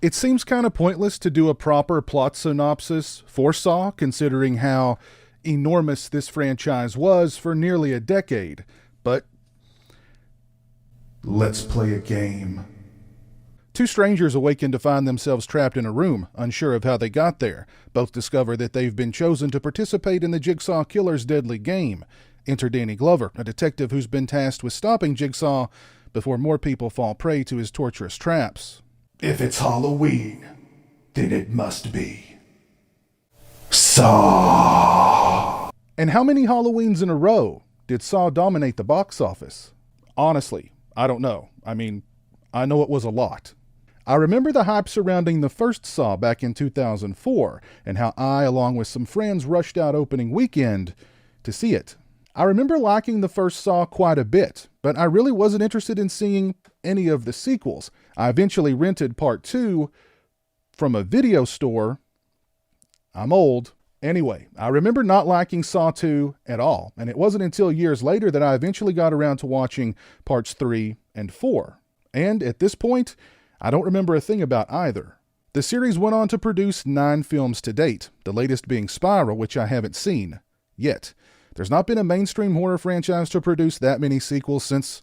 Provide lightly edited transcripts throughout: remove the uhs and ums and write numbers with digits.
It seems kind of pointless to do a proper plot synopsis for Saw, considering how enormous this franchise was for nearly a decade, but let's play a game. Two strangers awaken to find themselves trapped in a room, unsure of how they got there. Both discover that they've been chosen to participate in the Jigsaw Killer's deadly game. Enter Danny Glover, a detective who's been tasked with stopping Jigsaw before more people fall prey to his torturous traps. If it's Halloween, then it must be Saw. And how many Halloweens in a row did Saw dominate the box office? Honestly, I don't know. I mean, I know it was a lot. I remember the hype surrounding the first Saw back in 2004, and how I, along with some friends, rushed out opening weekend to see it. I remember liking the first Saw quite a bit, but I really wasn't interested in seeing any of the sequels. I eventually rented part 2 from a video store. I'm old. Anyway, I remember not liking Saw 2 at all, and it wasn't until years later that I eventually got around to watching parts 3 and 4. And at this point, I don't remember a thing about either. The series went on to produce 9 films to date, the latest being Spiral, which I haven't seen yet. There's not been a mainstream horror franchise to produce that many sequels since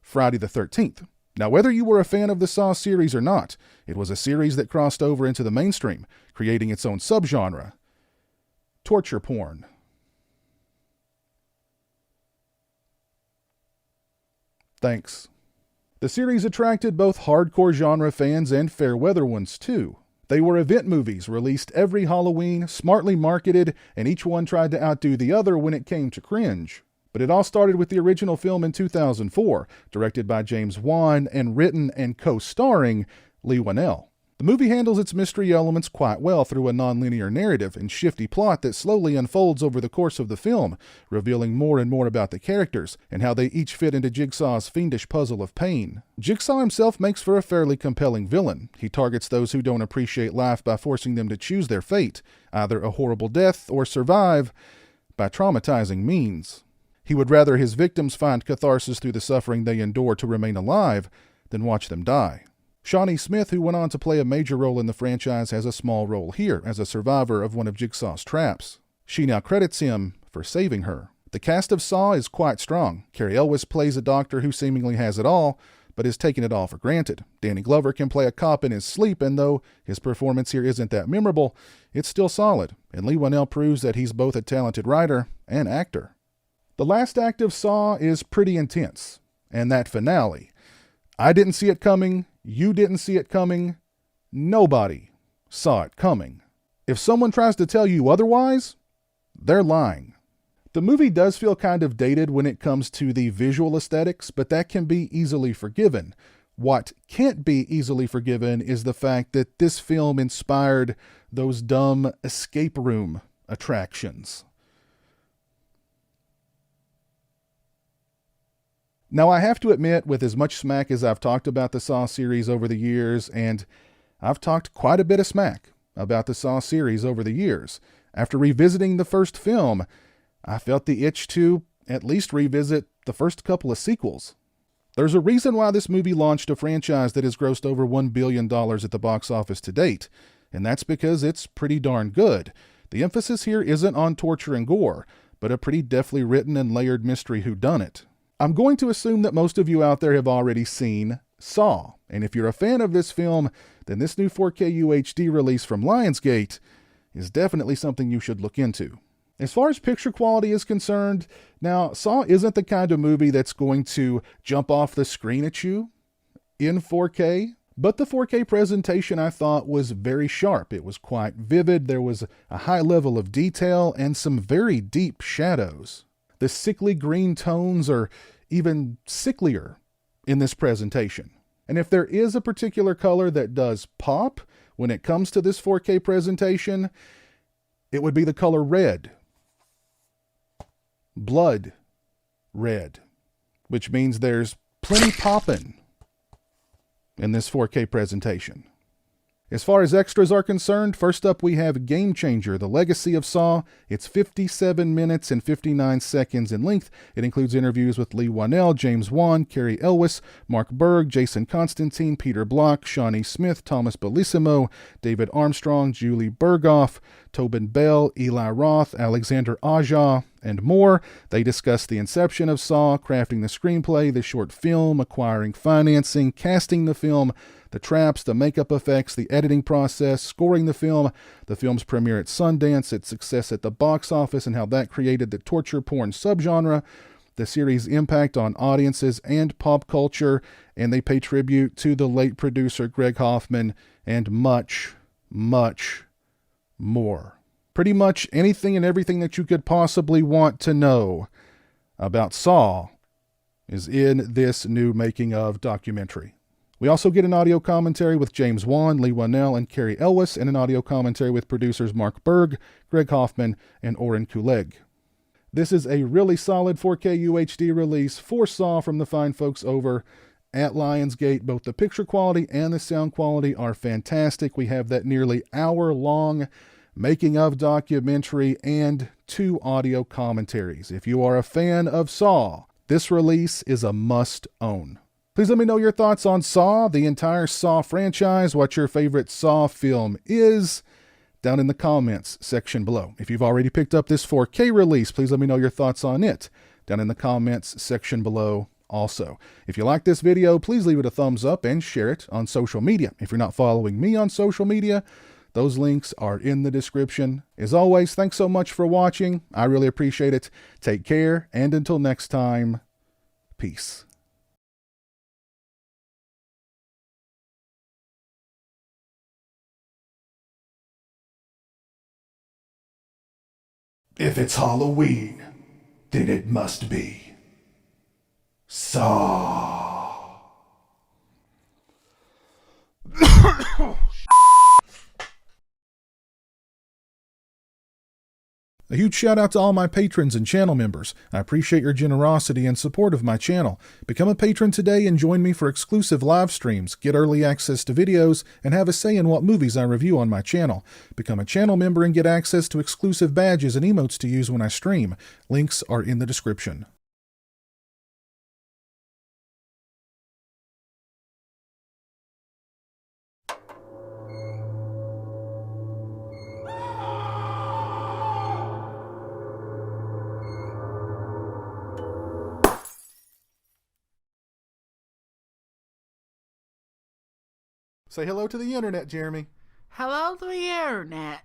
Friday the 13th. Now, whether you were a fan of the Saw series or not, it was a series that crossed over into the mainstream, creating its own subgenre: torture porn. Thanks. The series attracted both hardcore genre fans and fair weather ones too. They were event movies released every Halloween, smartly marketed, and each one tried to outdo the other when it came to cringe. But it all started with the original film in 2004, directed by James Wan and written and co-starring Lee Whannell. The movie handles its mystery elements quite well through a non-linear narrative and shifty plot that slowly unfolds over the course of the film, revealing more and more about the characters and how they each fit into Jigsaw's fiendish puzzle of pain. Jigsaw himself makes for a fairly compelling villain. He targets those who don't appreciate life by forcing them to choose their fate, either a horrible death or survive by traumatizing means. He would rather his victims find catharsis through the suffering they endure to remain alive than watch them die. Shawnee Smith, who went on to play a major role in the franchise, has a small role here as a survivor of one of Jigsaw's traps. She now credits him for saving her. The cast of Saw is quite strong. Cary Elwes plays a doctor who seemingly has it all, but is taking it all for granted. Danny Glover can play a cop in his sleep, and though his performance here isn't that memorable, it's still solid, and Lee Whannell proves that he's both a talented writer and actor. The last act of Saw is pretty intense, and that finale. I didn't see it coming. You didn't see it coming. Nobody saw it coming. If someone tries to tell you otherwise, they're lying. The movie does feel kind of dated when it comes to the visual aesthetics, but that can be easily forgiven. What can't be easily forgiven is the fact that this film inspired those dumb escape room attractions. Now, I have to admit, with as much smack as I've talked about the Saw series over the years, and I've talked quite a bit of smack about the Saw series over the years, after revisiting the first film, I felt the itch to at least revisit the first couple of sequels. There's a reason why this movie launched a franchise that has grossed over $1 billion at the box office to date, and that's because it's pretty darn good. The emphasis here isn't on torture and gore, but a pretty deftly written and layered mystery whodunit. I'm going to assume that most of you out there have already seen Saw, and if you're a fan of this film, then this new 4K UHD release from Lionsgate is definitely something you should look into. As far as picture quality is concerned, now, Saw isn't the kind of movie that's going to jump off the screen at you in 4K, but the 4K presentation I thought was very sharp. It was quite vivid, there was a high level of detail, and some very deep shadows. The sickly green tones are even sicklier in this presentation. And if there is a particular color that does pop when it comes to this 4K presentation, it would be the color red. Blood red. Which means there's plenty poppin' in this 4K presentation. As far as extras are concerned, first up we have Game Changer, The Legacy of Saw. It's 57 minutes and 59 seconds in length. It includes interviews with Lee Wanell, James Wan, Carrie Elwes, Mark Berg, Jason Constantine, Peter Block, Shawnee Smith, Thomas Bellissimo, David Armstrong, Julie Berghoff, Tobin Bell, Eli Roth, Alexander Aja, and more. They discuss the inception of Saw, crafting the screenplay, the short film, acquiring financing, casting the film, the traps, the makeup effects, the editing process, scoring the film's premiere at Sundance, its success at the box office, and how that created the torture porn subgenre, the series' impact on audiences and pop culture, and they pay tribute to the late producer Greg Hoffman, and much, much more. Pretty much anything and everything that you could possibly want to know about Saw is in this new making of documentary. We also get an audio commentary with James Wan, Lee Wanell, and Carrie Elwes, and an audio commentary with producers Mark Berg, Greg Hoffman, and Oren Kuleg. This is a really solid 4K UHD release for Saw from the fine folks over at Lionsgate. Both the picture quality and the sound quality are fantastic. We have that nearly hour-long making of documentary and 2 audio commentaries. If you are a fan of Saw, this release is a must-own. Please let me know your thoughts on Saw, the entire Saw franchise, what your favorite Saw film is, down in the comments section below. If you've already picked up this 4K release, please let me know your thoughts on it down in the comments section below also. If you like this video, please leave it a thumbs up and share it on social media. If you're not following me on social media, those links are in the description. As always, thanks so much for watching. I really appreciate it. Take care, and until next time, peace. If it's Halloween, then it must be Saw. A huge shout out to all my patrons and channel members. I appreciate your generosity and support of my channel. Become a patron today and join me for exclusive live streams, get early access to videos, and have a say in what movies I review on my channel. Become a channel member and get access to exclusive badges and emotes to use when I stream. Links are in the description. Say hello to the internet, Jeremy. Hello to the internet.